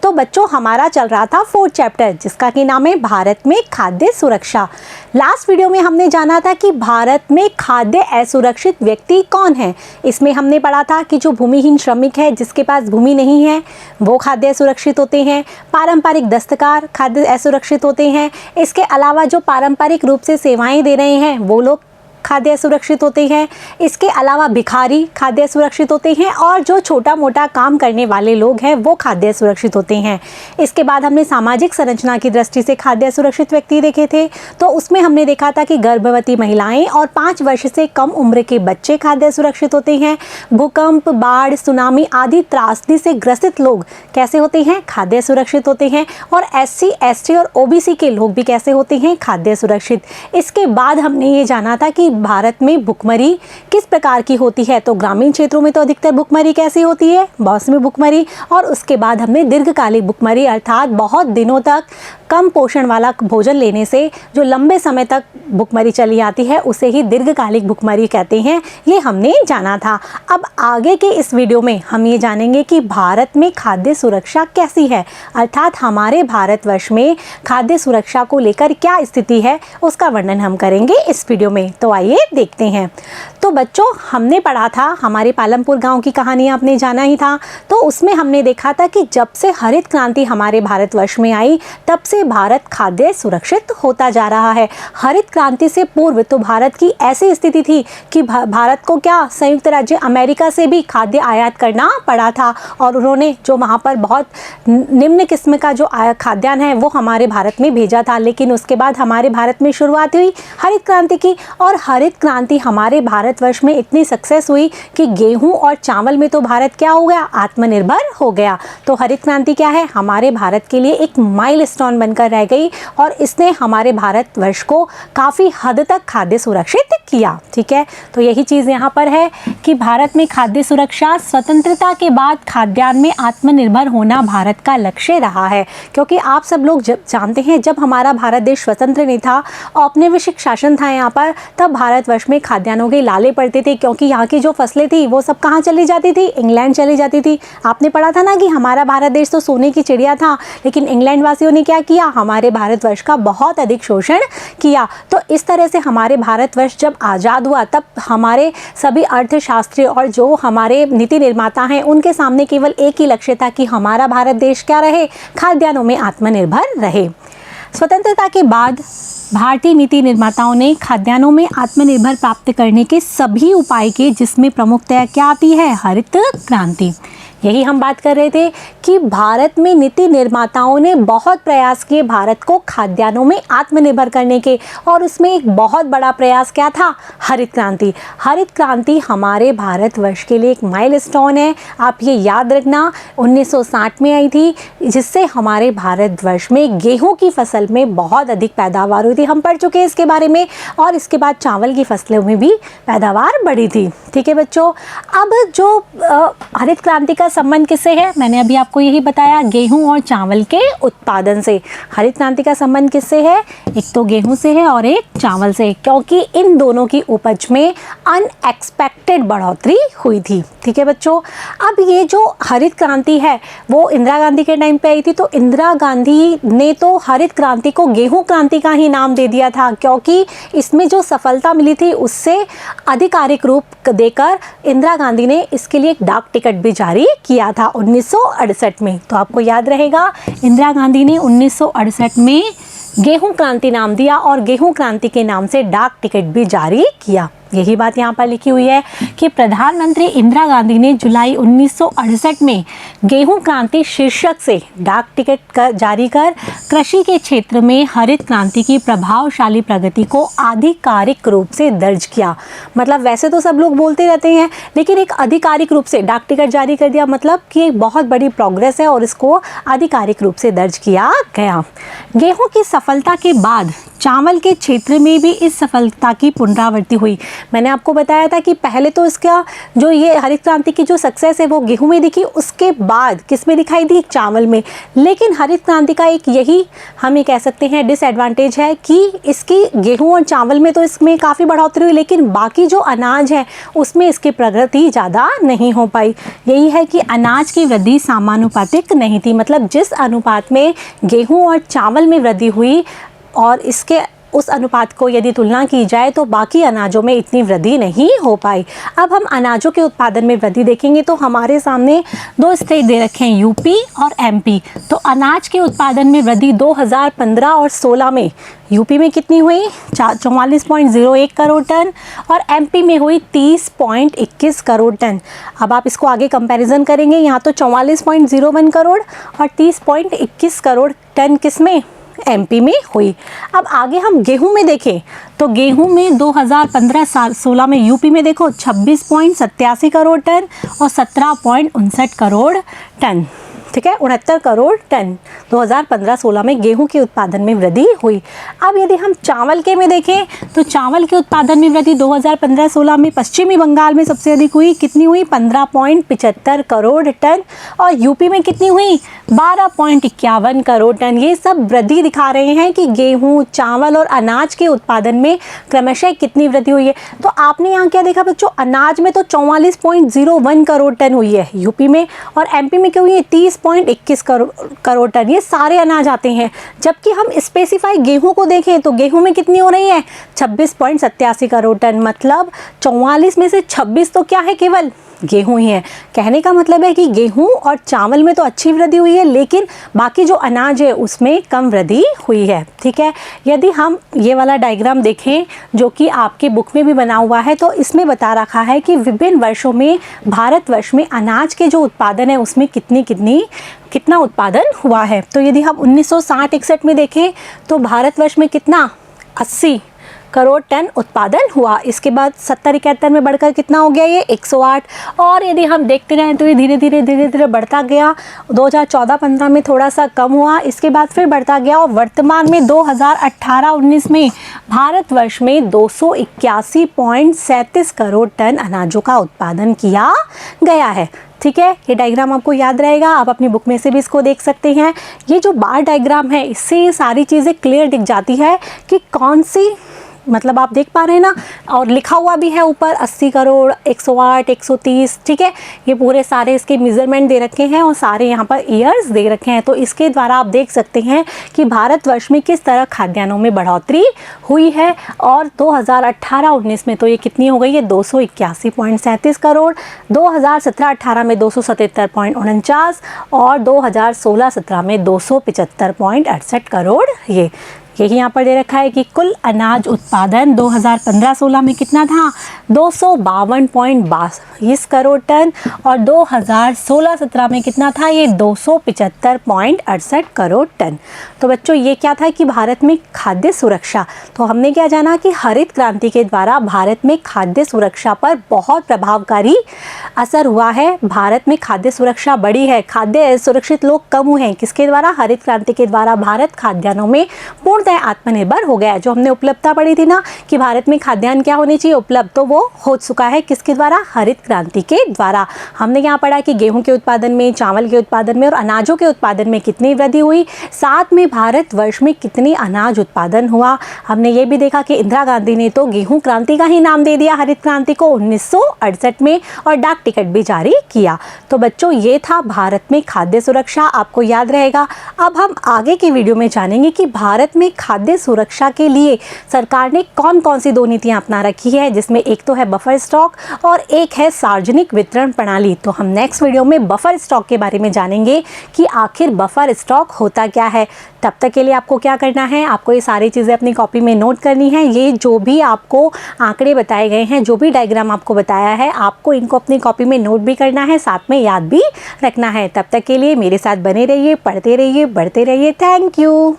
तो बच्चों हमारा चल रहा था 4th चैप्टर जिसका कि नाम है भारत में खाद्य सुरक्षा। लास्ट वीडियो में हमने जाना था कि भारत में खाद्य असुरक्षित व्यक्ति कौन है। इसमें हमने पढ़ा था कि जो भूमिहीन श्रमिक है, जिसके पास भूमि नहीं है, वो खाद्य असुरक्षित होते हैं। पारंपरिक दस्तकार खाद्य असुरक्षित होते हैं। इसके अलावा जो पारंपरिक रूप से सेवाएं दे रहे हैं वो लोग खाद्य सुरक्षित होते हैं। इसके अलावा भिखारी खाद्य सुरक्षित होते हैं और जो छोटा मोटा काम करने वाले लोग हैं वो खाद्य सुरक्षित होते हैं। इसके बाद हमने सामाजिक संरचना की दृष्टि से खाद्य सुरक्षित व्यक्ति देखे थे। तो उसमें हमने देखा था कि गर्भवती महिलाएं और 5 वर्ष से कम उम्र के बच्चे खाद्य सुरक्षित होते हैं। भूकंप, बाढ़, सुनामी आदि त्रासदी से ग्रसित लोग कैसे होते हैं, खाद्य सुरक्षित होते हैं। और SC, ST और OBC के लोग भी कैसे होते हैं, खाद्य सुरक्षित। इसके बाद हमने ये जाना था कि भारत में भुखमरी किस प्रकार की होती है। तो ग्रामीण क्षेत्रों में तो अधिकतर भुखमरी कैसी होती है, मौसमी भुखमरी। और उसके बाद हमने दीर्घकालिक भुखमरी अर्थात बहुत दिनों तक कम पोषण वाला भोजन लेने से जो लंबे समय तक भुखमरी चली आती है उसे ही दीर्घकालिक भुखमरी कहते हैं। ये हमने जाना था। अब आगे के इस वीडियो में हम ये जानेंगे कि भारत में खाद्य सुरक्षा कैसी है, अर्थात हमारे भारतवर्ष में खाद्य सुरक्षा को लेकर क्या स्थिति है उसका वर्णन हम करेंगे इस वीडियो में। तो आइए देखते हैं। तो बच्चों हमने पढ़ा था, हमारे पालमपुर गांव की कहानी आपने जाना ही था। तो उसमें हमने देखा था कि जब से हरित क्रांति हमारे भारतवर्ष में आई तब से भारत खाद्य सुरक्षित होता जा रहा है। हरित क्रांति से पूर्व तो भारत की ऐसी स्थिति थी कि भारत को क्या संयुक्त राज्य अमेरिका से भी खाद्य आयात करना पड़ा था और उन्होंने जो वहाँ पर बहुत निम्न किस्म का जो खाद्यान्न है वो हमारे भारत में भेजा था। लेकिन उसके बाद हमारे भारत में शुरुआत हुई हरित क्रांति की और हरित क्रांति हमारे भारतवर्ष में इतनी सक्सेस हुई कि गेहूं और चावल में तो भारत क्या हो गया, आत्मनिर्भर हो गया। तो हरित क्रांति क्या है, हमारे भारत के लिए एक माइलस्टोन बनकर रह गई और इसने हमारे भारतवर्ष को काफ़ी हद तक खाद्य सुरक्षित किया। ठीक है, तो यही चीज़ यहाँ पर है कि भारत में खाद्य सुरक्षा, स्वतंत्रता के बाद खाद्यान्न में आत्मनिर्भर होना भारत का लक्ष्य रहा है। क्योंकि आप सब लोग जब जानते हैं जब हमारा भारत देश स्वतंत्र नहीं था, औपनिवेशिक शासन था यहाँ पर, तब भारतवर्ष में खाद्यान्नों के लाले पड़ते थे क्योंकि यहाँ की जो फसलें थी वो सब कहाँ चली जाती थी, इंग्लैंड चली जाती थी। आपने पढ़ा था ना कि हमारा भारत देश तो सोने की चिड़िया था, लेकिन इंग्लैंड वासियों ने क्या किया, हमारे भारतवर्ष का बहुत अधिक शोषण किया। तो इस तरह से हमारे भारतवर्ष जब आज़ाद हुआ तब हमारे सभी अर्थशास्त्री और जो हमारे नीति निर्माता हैं उनके सामने केवल एक ही लक्ष्य था कि हमारा भारत देश क्या रहे, खाद्यान्नों में आत्मनिर्भर रहे। स्वतंत्रता के बाद भारतीय नीति निर्माताओं ने खाद्यान्नों में आत्मनिर्भर प्राप्त करने के सभी उपाय किए, जिसमें प्रमुखतया क्या आती है, हरित क्रांति। यही हम बात कर रहे थे कि भारत में नीति निर्माताओं ने बहुत प्रयास किए भारत को खाद्यान्नों में आत्मनिर्भर करने के, और उसमें एक बहुत बड़ा प्रयास क्या था, हरित क्रांति। हरित क्रांति हमारे भारतवर्ष के लिए एक माइलस्टोन है। आप ये याद रखना, 1960 में आई थी, जिससे हमारे भारतवर्ष में गेहूं की फसल में बहुत अधिक पैदावार हुई थी। हम पढ़ चुके हैं इसके बारे में। और इसके बाद चावल की फसलों में भी पैदावार बढ़ी थी। ठीक है बच्चों, अब जो हरित क्रांति का संबंध किससे है, मैंने अभी आपको यही बताया, गेहूं और चावल के उत्पादन से। हरित क्रांति का संबंध किससे है, एक तो गेहूं से है और एक चावल से, क्योंकि इन दोनों की उपज में अनएक्सपेक्टेड बढ़ोतरी हुई थी। ठीक है बच्चों, अब ये जो हरित क्रांति है वो इंदिरा गांधी के टाइम पे आई थी। तो इंदिरा गांधी ने तो हरित क्रांति को गेहूं क्रांति का ही नाम दे दिया था, क्योंकि इसमें जो सफलता मिली थी उससे आधिकारिक रूप देकर इंदिरा गांधी ने इसके लिए एक डाक टिकट भी जारी किया था 1968 में। तो आपको याद रहेगा, इंदिरा गांधी ने 1968 में गेहूं क्रांति नाम दिया और गेहूं क्रांति के नाम से डाक टिकट भी जारी किया। यही बात यहाँ पर लिखी हुई है कि प्रधानमंत्री इंदिरा गांधी ने जुलाई 1968 में गेहूं क्रांति शीर्षक से डाक टिकट जारी कर कृषि के क्षेत्र में हरित क्रांति की प्रभावशाली प्रगति को आधिकारिक रूप से दर्ज किया। मतलब वैसे तो सब लोग बोलते रहते हैं, लेकिन एक आधिकारिक रूप से डाक टिकट जारी कर दिया, मतलब कि एक बहुत बड़ी प्रोग्रेस है और इसको आधिकारिक रूप से दर्ज किया गया। गेहूं की सफलता के बाद चावल के क्षेत्र में भी इस सफलता की पुनरावृत्ति हुई। मैंने आपको बताया था कि पहले तो इसका जो ये हरित क्रांति की जो सक्सेस है वो गेहूं में दिखी, उसके बाद किस में दिखाई दी, चावल में। लेकिन हरित क्रांति का एक यही हम ये कह सकते हैं डिसएडवांटेज है कि इसकी गेहूं और चावल में तो इसमें काफ़ी बढ़ोतरी हुई, लेकिन बाकी जो अनाज है उसमें इसकी प्रगति ज़्यादा नहीं हो पाई। यही है कि अनाज की वृद्धि समानुपातिक नहीं थी, मतलब जिस अनुपात में गेहूं और चावल में वृद्धि हुई और इसके उस अनुपात को यदि तुलना की जाए तो बाकी अनाजों में इतनी वृद्धि नहीं हो पाई। अब हम अनाजों के उत्पादन में वृद्धि देखेंगे तो हमारे सामने दो स्टेट दे रखे हैं, यूपी और एमपी। तो अनाज के उत्पादन में वृद्धि 2015 और 16 में यूपी में कितनी हुई, 44.01 करोड़ टन, और एमपी में हुई 30.21 करोड़ टन। अब आप इसको आगे कंपैरिजन करेंगे, यहाँ तो 44.01 करोड़ और 30.21 करोड़ टन किस में, एमपी में हुई। अब आगे हम गेहूं में देखें तो गेहूं में 2015-16 में यूपी में देखो 26.87 करोड़ टन और 17.59 करोड़ टन, ठीक है, 69 करोड़ टन 2015-16 में गेहूं के उत्पादन में वृद्धि हुई। अब यदि हम चावल के में देखें तो चावल के उत्पादन में वृद्धि 2015-16 में पश्चिमी बंगाल में सबसे अधिक हुई, कितनी हुई, 15.75 करोड़ टन, और यूपी में कितनी हुई, 12.51 करोड़ टन। ये सब वृद्धि दिखा रहे हैं कि गेहूं, चावल और अनाज के उत्पादन में क्रमशः कितनी वृद्धि हुई है। तो आपने यहाँ क्या देखा बच्चों, अनाज में तो 44.01 करोड़ टन हुई है यूपी में, और एमपी में क्या हुई है, 30.21 करोड़ टन। ये सारे अनाज आते हैं। जबकि हम स्पेसिफाई गेहूं को देखें तो गेहूं में कितनी हो रही है, 26.87 करोड़ टन, मतलब 44 में से 26 तो क्या है, केवल गेहूं ही है। कहने का मतलब है कि गेहूं और चावल में तो अच्छी वृद्धि हुई है, लेकिन बाकी जो अनाज है उसमें कम वृद्धि हुई है, ठीक है। यदि हम ये वाला डायग्राम देखें जो कि आपके बुक में भी बना हुआ है, तो इसमें बता रखा है कि विभिन्न वर्षों में भारतवर्ष में अनाज के जो उत्पादन है उसमें कितना उत्पादन हुआ है। तो यदि हम 1960-61 में देखें तो भारतवर्ष में कितना, 80 करोड़ टन उत्पादन हुआ। इसके बाद 70-71 में बढ़कर कितना हो गया, ये 108। और यदि हम देखते रहें तो ये धीरे धीरे बढ़ता गया। 2014-15 में थोड़ा सा कम हुआ, इसके बाद फिर बढ़ता गया, और वर्तमान में 2018-19 में भारतवर्ष में 281.37 करोड़ टन अनाजों का उत्पादन किया गया है, ठीक है। ये डायग्राम आपको याद रहेगा, आप अपनी बुक में से भी इसको देख सकते हैं। ये जो बार डायग्राम है इससे ये सारी चीज़ें क्लियर दिख जाती है कि कौन सी, मतलब आप देख पा रहे हैं ना, और लिखा हुआ भी है ऊपर 80 करोड़, 108, 130, ठीक है। ये पूरे सारे इसके मेजरमेंट दे रखे हैं और सारे यहाँ पर ईयर्स दे रखे हैं। तो इसके द्वारा आप देख सकते हैं कि भारतवर्ष में किस तरह खाद्यान्नों में बढ़ोतरी हुई है। और 2018-19 में तो ये कितनी हो गई है, 281.37 करोड़, 2017-18 में 277.49 और 2016-17 में 275.68 करोड़। यही यहाँ पर दे रखा है कि कुल अनाज उत्पादन 2015-16 में कितना था, 252.22 करोड़ टन, और 2016-17 में कितना था, ये 275.68 करोड़ टन। तो बच्चों ये क्या था कि भारत में खाद्य सुरक्षा, तो हमने क्या जाना कि हरित क्रांति के द्वारा भारत में खाद्य सुरक्षा पर बहुत प्रभावकारी असर हुआ है। भारत में खाद्य सुरक्षा बढ़ी है, खाद्य सुरक्षित लोग कम हुए हैं, किसके द्वारा, हरित क्रांति के द्वारा। भारत खाद्यान्नों में पूर्णतः आत्मनिर्भर हो गया है। जो हमने उपलब्धता पढ़ी थी ना कि भारत में खाद्यान्न क्या होनी चाहिए, उपलब्ध, तो वो हो चुका है किसके द्वारा, हरित क्रांति के द्वारा। हमने यहाँ पढ़ा कि गेहूं के उत्पादन में, चावल के उत्पादन में और अनाजों के उत्पादन में कितनी वृद्धि हुई, साथ में भारतवर्ष में कितनी अनाज उत्पादन हुआ। हमने ये भी देखा कि इंदिरा गांधी ने तो गेहूं क्रांति का ही नाम दे दिया हरित क्रांति को 1968 में, और डाक टिकट भी जारी किया। तो बच्चों ये था भारत में खाद्य सुरक्षा, आपको याद रहेगा। अब हम आगे की वीडियो में जानेंगे कि भारत में खाद्य सुरक्षा के लिए सरकार ने कौन कौन सी 2 नीतियां अपना रखी है, जिसमें एक तो है बफर स्टॉक और एक है सार्वजनिक वितरण प्रणाली। तो हम नेक्स्ट वीडियो में बफर स्टॉक के बारे में जानेंगे कि आखिर बफर स्टॉक होता क्या है। तब तक के लिए आपको क्या करना है, आपको ये सारी चीज़ें अपनी कॉपी में नोट करनी है। ये जो भी आपको आंकड़े बताए गए हैं, जो भी डायग्राम आपको बताया है, आपको इनको अपनी कॉपी में नोट भी करना है, साथ में याद भी रखना है। तब तक के लिए मेरे साथ बने रहिए, पढ़ते रहिए, बढ़ते रहिए। Thank you.